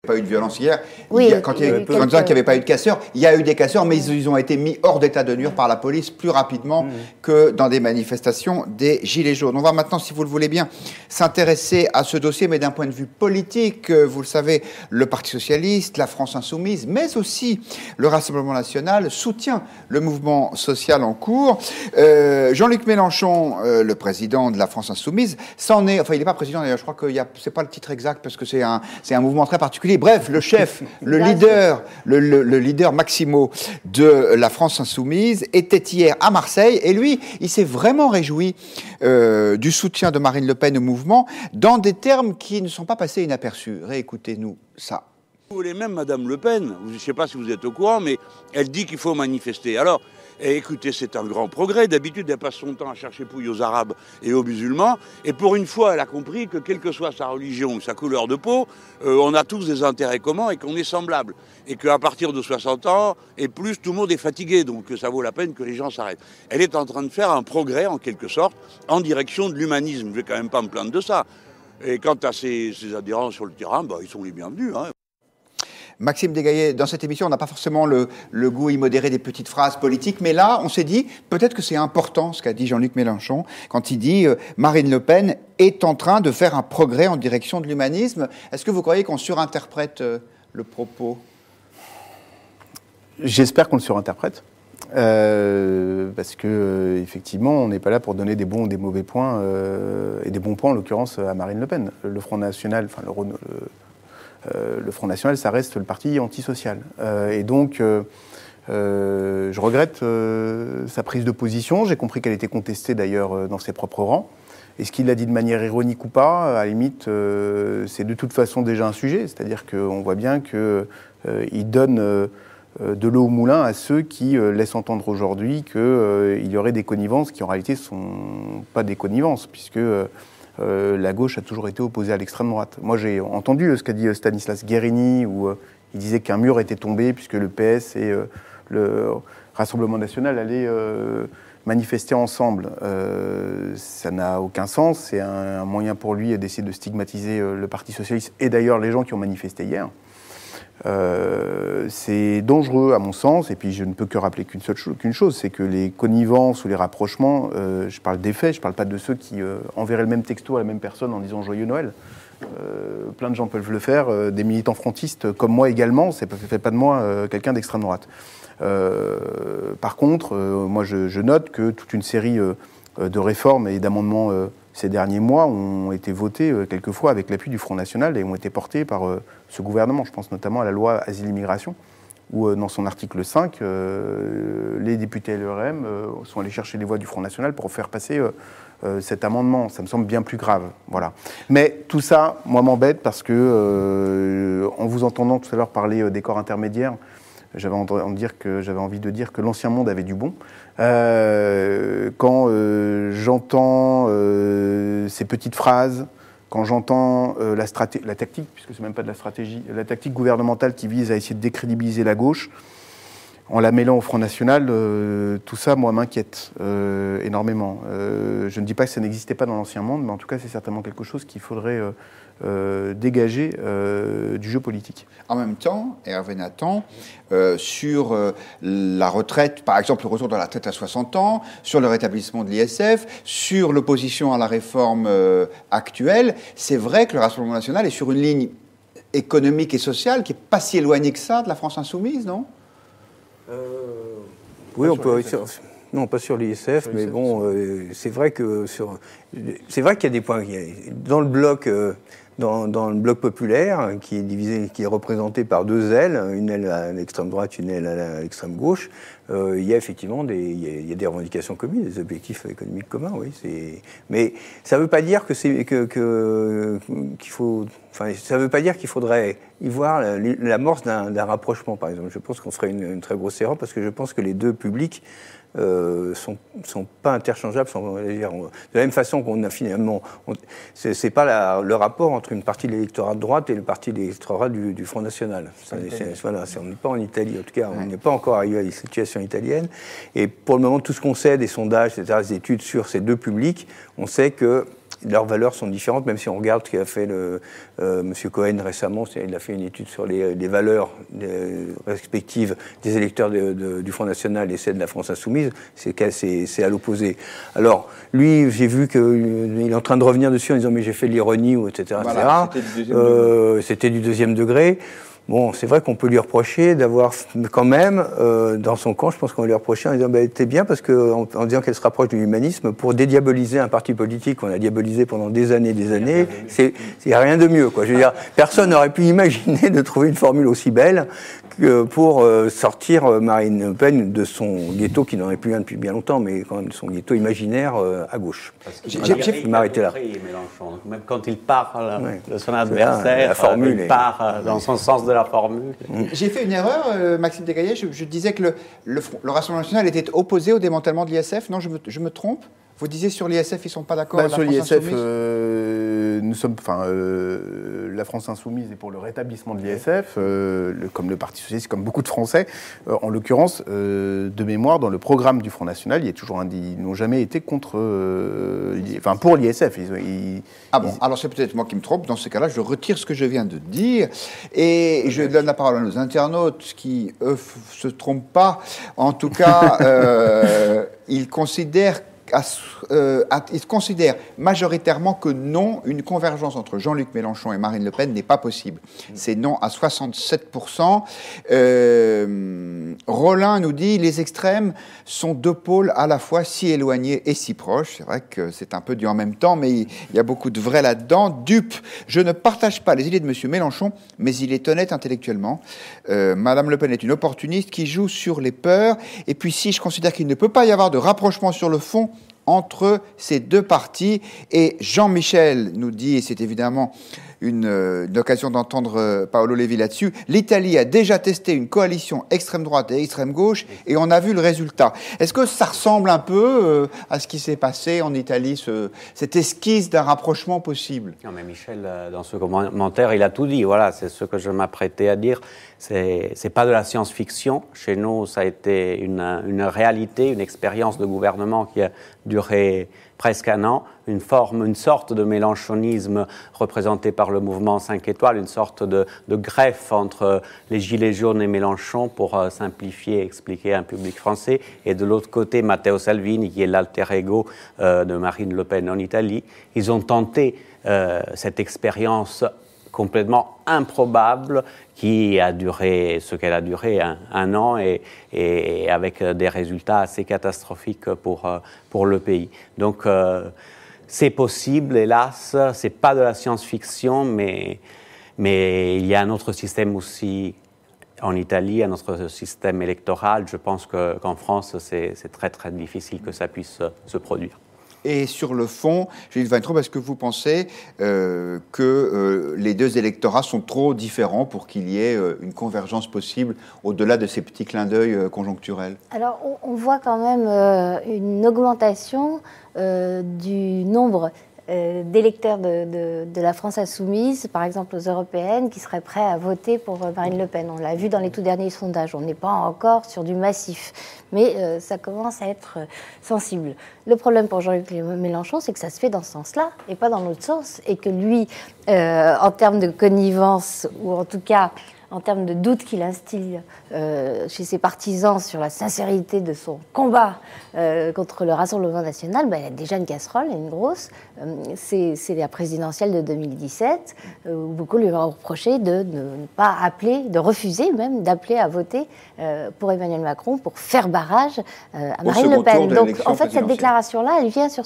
Pas eu de violence hier. Oui, Quand il n'y avait pas eu de casseurs, il y a eu des casseurs, mais ils ont été mis hors d'état de nuire par la police plus rapidement que dans des manifestations des Gilets jaunes. On va maintenant, si vous le voulez bien, s'intéresser à ce dossier, mais d'un point de vue politique. Vous le savez, le Parti socialiste, la France insoumise, mais aussi le Rassemblement national soutient le mouvement social en cours. Jean-Luc Mélenchon, le président de la France insoumise, s'en est... Enfin, il n'est pas président, d'ailleurs, je crois que c'est pas le titre exact, parce que c'est un mouvement très particulier. Bref, le chef, le leader Maximo de la France insoumise était hier à Marseille et lui, il s'est vraiment réjoui du soutien de Marine Le Pen au mouvement dans des termes qui ne sont pas passés inaperçus. Réécoutez-nous ça. Vous voulez même Madame Le Pen, je ne sais pas si vous êtes au courant, mais elle dit qu'il faut manifester. Alors, écoutez, c'est un grand progrès. D'habitude, elle passe son temps à chercher pouille aux Arabes et aux musulmans. Et pour une fois, elle a compris que, quelle que soit sa religion ou sa couleur de peau, on a tous des intérêts communs et qu'on est semblables. Et qu'à partir de 60 ans et plus, tout le monde est fatigué. Donc ça vaut la peine que les gens s'arrêtent. Elle est en train de faire un progrès, en quelque sorte, en direction de l'humanisme. Je ne vais quand même pas me plaindre de ça. Et quant à ses adhérents sur le terrain, ils sont les bienvenus, hein. Maxime Degaillet, dans cette émission, on n'a pas forcément le goût immodéré des petites phrases politiques, mais là, on s'est dit, peut-être que c'est important ce qu'a dit Jean-Luc Mélenchon, quand il dit Marine Le Pen est en train de faire un progrès en direction de l'humanisme. Est-ce que vous croyez qu'on surinterprète le propos ? J'espère qu'on le surinterprète. Parce que effectivement, on n'est pas là pour donner des bons ou des mauvais points, et des bons points en l'occurrence à Marine Le Pen. Le Front National, enfin le Front National, ça reste le parti antisocial. Et donc, je regrette sa prise de position. J'ai compris qu'elle était contestée d'ailleurs dans ses propres rangs. Est-ce qu'il l'a dit de manière ironique ou pas ? À la limite, c'est de toute façon déjà un sujet. C'est-à-dire qu'on voit bien qu'il donne de l'eau au moulin à ceux qui laissent entendre aujourd'hui qu'il y aurait des connivences qui en réalité ne sont pas des connivences, puisque... la gauche a toujours été opposée à l'extrême droite. Moi, j'ai entendu ce qu'a dit Stanislas Guerini, où il disait qu'un mur était tombé puisque le PS et le Rassemblement national allaient manifester ensemble. Ça n'a aucun sens. C'est un moyen pour lui d'essayer de stigmatiser le Parti socialiste et d'ailleurs les gens qui ont manifesté hier. C'est dangereux à mon sens, et puis je ne peux que rappeler qu'une chose, c'est que les connivences ou les rapprochements, je parle des faits, je ne parle pas de ceux qui enverraient le même texto à la même personne en disant « Joyeux Noël ». Plein de gens peuvent le faire, des militants frontistes comme moi également, ça ne fait pas de moi quelqu'un d'extrême droite. Par contre, moi je note que toute une série de réformes et d'amendements ces derniers mois ont été votés quelquefois avec l'appui du Front National et ont été portés par ce gouvernement. Je pense notamment à la loi Asile-Immigration, où dans son article 5, les députés LREM sont allés chercher les voix du Front National pour faire passer cet amendement. Ça me semble bien plus grave. Voilà. Mais tout ça, moi, m'embête parce que, en vous entendant tout à l'heure parler des corps intermédiaires, j'avais envie de dire que l'ancien monde avait du bon. Quand j'entends ces petites phrases, quand j'entends la tactique, puisque c'est même pas de la stratégie, la tactique gouvernementale qui vise à essayer de décrédibiliser la gauche, en la mêlant au Front National, tout ça, moi, m'inquiète énormément. Je ne dis pas que ça n'existait pas dans l'ancien monde, mais en tout cas, c'est certainement quelque chose qu'il faudrait dégager du jeu politique. En même temps, Hervé Nathan, sur la retraite, par exemple le retour de la retraite à 60 ans, sur le rétablissement de l'ISF, sur l'opposition à la réforme actuelle, c'est vrai que le Rassemblement national est sur une ligne économique et sociale qui n'est pas si éloignée que ça de la France insoumise, non ? Oui, on peut... Non, pas sur l'ISF, mais bon, c'est vrai qu'il y a des points. Dans le bloc... Dans le bloc populaire, qui est divisé, qui est représenté par deux ailes, une aile à l'extrême droite, une aile à l'extrême gauche, il y a effectivement il y a des revendications communes, des objectifs économiques communs, oui. Mais ça ne veut pas dire qu'il faut... Enfin, ça ne veut pas dire qu'il faudrait y voir l'amorce d'un rapprochement, par exemple. Je pense qu'on ferait une très grosse erreur, parce que je pense que les deux publics sont pas interchangeables. De la même façon qu'on a finalement... C'est pas le rapport entre une partie de l'électorat de droite et le parti de l'électorat du Front National. Voilà, on n'est pas en Italie, en tout cas, on n'est pas encore arrivé à la situation italienne. Et pour le moment, tout ce qu'on sait des sondages, etc., des études sur ces deux publics, on sait que leurs valeurs sont différentes, même si on regarde ce qu'a fait M. Cohen récemment. Il a fait une étude sur les valeurs respectives des électeurs du Front National et celles de la France Insoumise. C'est à l'opposé. Alors, lui, j'ai vu qu'il est en train de revenir dessus en disant « mais j'ai fait de l'ironie », etc. Voilà, c'était du deuxième degré. Bon, c'est vrai qu'on peut lui reprocher d'avoir quand même, dans son camp, je pense qu'on va lui reprocher en disant t'es bien parce en disant qu'elle se rapproche de l'humanisme pour dédiaboliser un parti politique qu'on a diabolisé pendant des années, il n'y a rien de mieux, quoi. Je veux dire, personne n'aurait pu imaginer de trouver une formule aussi belle pour sortir Marine Le Pen de son ghetto, qui n'en est plus un depuis bien longtemps, mais quand même de son ghetto imaginaire à gauche. J'ai m'arrêter là. Mélenchon. Même quand il parle de son adversaire, la formule il part dans son sens de la formule. J'ai fait une erreur, Maxime Desgaillets. Je disais que le Rassemblement national était opposé au démantèlement de l'ISF. Non, je me trompe. Vous disiez sur l'ISF, ils ne sont pas d'accord avec sur la France l'ISF, Insoumise. La France Insoumise est pour le rétablissement de l'ISF, comme le Parti Socialiste, comme beaucoup de Français. En l'occurrence, de mémoire, dans le programme du Front National, ils n'ont jamais été contre, pour l'ISF. Alors c'est peut-être moi qui me trompe. Dans ce cas-là, je retire ce que je viens de dire et je donne la parole à nos internautes qui, eux, se trompent pas. En tout cas, ils considèrent majoritairement que non, une convergence entre Jean-Luc Mélenchon et Marine Le Pen n'est pas possible. C'est non à 67%. Rollin nous dit « Les extrêmes sont deux pôles à la fois si éloignés et si proches ». C'est vrai que c'est un peu du en même temps, mais il y a beaucoup de vrai là-dedans. Dupe, je ne partage pas les idées de M. Mélenchon, mais il est honnête intellectuellement. Madame Le Pen est une opportuniste qui joue sur les peurs. Et puis si je considère qu'il ne peut pas y avoir de rapprochement sur le fond entre ces deux partis. Et Jean-Michel nous dit, et c'est évidemment une occasion d'entendre Paolo Levi là-dessus, l'Italie a déjà testé une coalition extrême droite et extrême gauche et on a vu le résultat. Est-ce que ça ressemble un peu à ce qui s'est passé en Italie, cette esquisse d'un rapprochement possible? Non mais Michel, dans ce commentaire, il a tout dit. Voilà, c'est ce que je m'apprêtais à dire. C'est pas de la science-fiction. Chez nous, ça a été une réalité, une expérience de gouvernement qui a duré presque un an, une sorte de mélenchonisme représenté par le mouvement 5 étoiles, une sorte de greffe entre les Gilets jaunes et Mélenchon pour simplifier et expliquer à un public français. Et de l'autre côté, Matteo Salvini, qui est l'alter ego de Marine Le Pen en Italie. Ils ont tenté cette expérience complètement improbable qui a duré ce qu'elle a duré, un an, et avec des résultats assez catastrophiques pour le pays. Donc c'est possible, hélas, c'est pas de la science-fiction, mais il y a un autre système aussi en Italie, un autre système électoral. Je pense qu'en France, c'est très très difficile que ça puisse se produire. Et sur le fond, Gilles Weintraub, est-ce que vous pensez que les deux électorats sont trop différents pour qu'il y ait une convergence possible au-delà de ces petits clins d'œil conjoncturels? Alors, on voit quand même une augmentation du nombre d'électeurs de la France Insoumise, par exemple aux européennes, qui seraient prêts à voter pour Marine Le Pen. On l'a vu dans les tout derniers sondages. On n'est pas encore sur du massif, mais ça commence à être sensible. Le problème pour Jean-Luc Mélenchon, c'est que ça se fait dans ce sens-là et pas dans l'autre sens, et que lui, en termes de connivence, ou en tout cas en termes de doute qu'il instille chez ses partisans sur la sincérité de son combat contre le Rassemblement national, il a déjà une casserole, une grosse. C'est la présidentielle de 2017, où beaucoup lui ont reproché de ne pas appeler, de refuser même d'appeler à voter pour Emmanuel Macron, pour faire barrage à Marine Le Pen. Donc en fait, cette déclaration-là, elle vient sur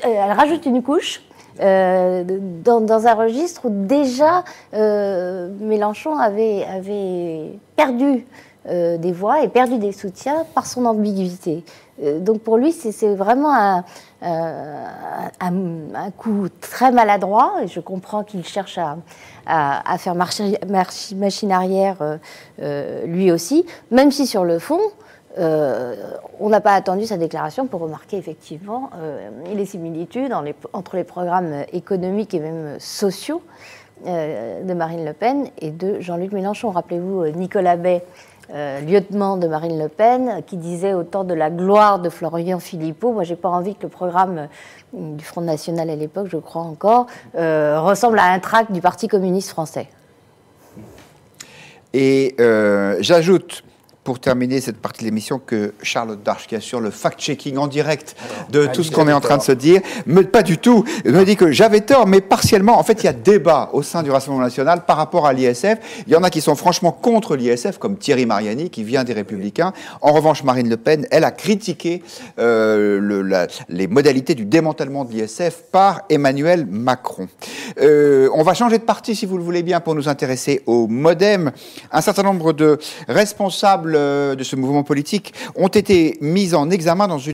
elle rajoute une couche dans un registre où déjà Mélenchon avait perdu des voix et perdu des soutiens par son ambiguïté. Donc pour lui, c'est vraiment un coup très maladroit, et je comprends qu'il cherche à faire machine arrière lui aussi, même si sur le fond, on n'a pas attendu sa déclaration pour remarquer effectivement les similitudes entre les programmes économiques et même sociaux de Marine Le Pen et de Jean-Luc Mélenchon. Rappelez-vous Nicolas Bay lieutenant de Marine Le Pen, qui disait au temps de la gloire de Florian Philippot, moi j'ai pas envie que le programme du Front National à l'époque, je crois encore, ressemble à un tract du Parti communiste français. Et j'ajoute, pour terminer cette partie de l'émission, que Charlotte Darche, qui assure le fact-checking en direct de tout ce qu'on est en train de se dire, pas du tout, me dit que j'avais tort, mais partiellement. En fait, il y a débat au sein du Rassemblement national par rapport à l'ISF. Il y en a qui sont franchement contre l'ISF, comme Thierry Mariani, qui vient des Républicains. En revanche, Marine Le Pen, elle a critiqué les modalités du démantèlement de l'ISF par Emmanuel Macron. On va changer de parti, si vous le voulez bien, pour nous intéresser au MoDem. Un certain nombre de responsables de ce mouvement politique ont été mis en examen dans une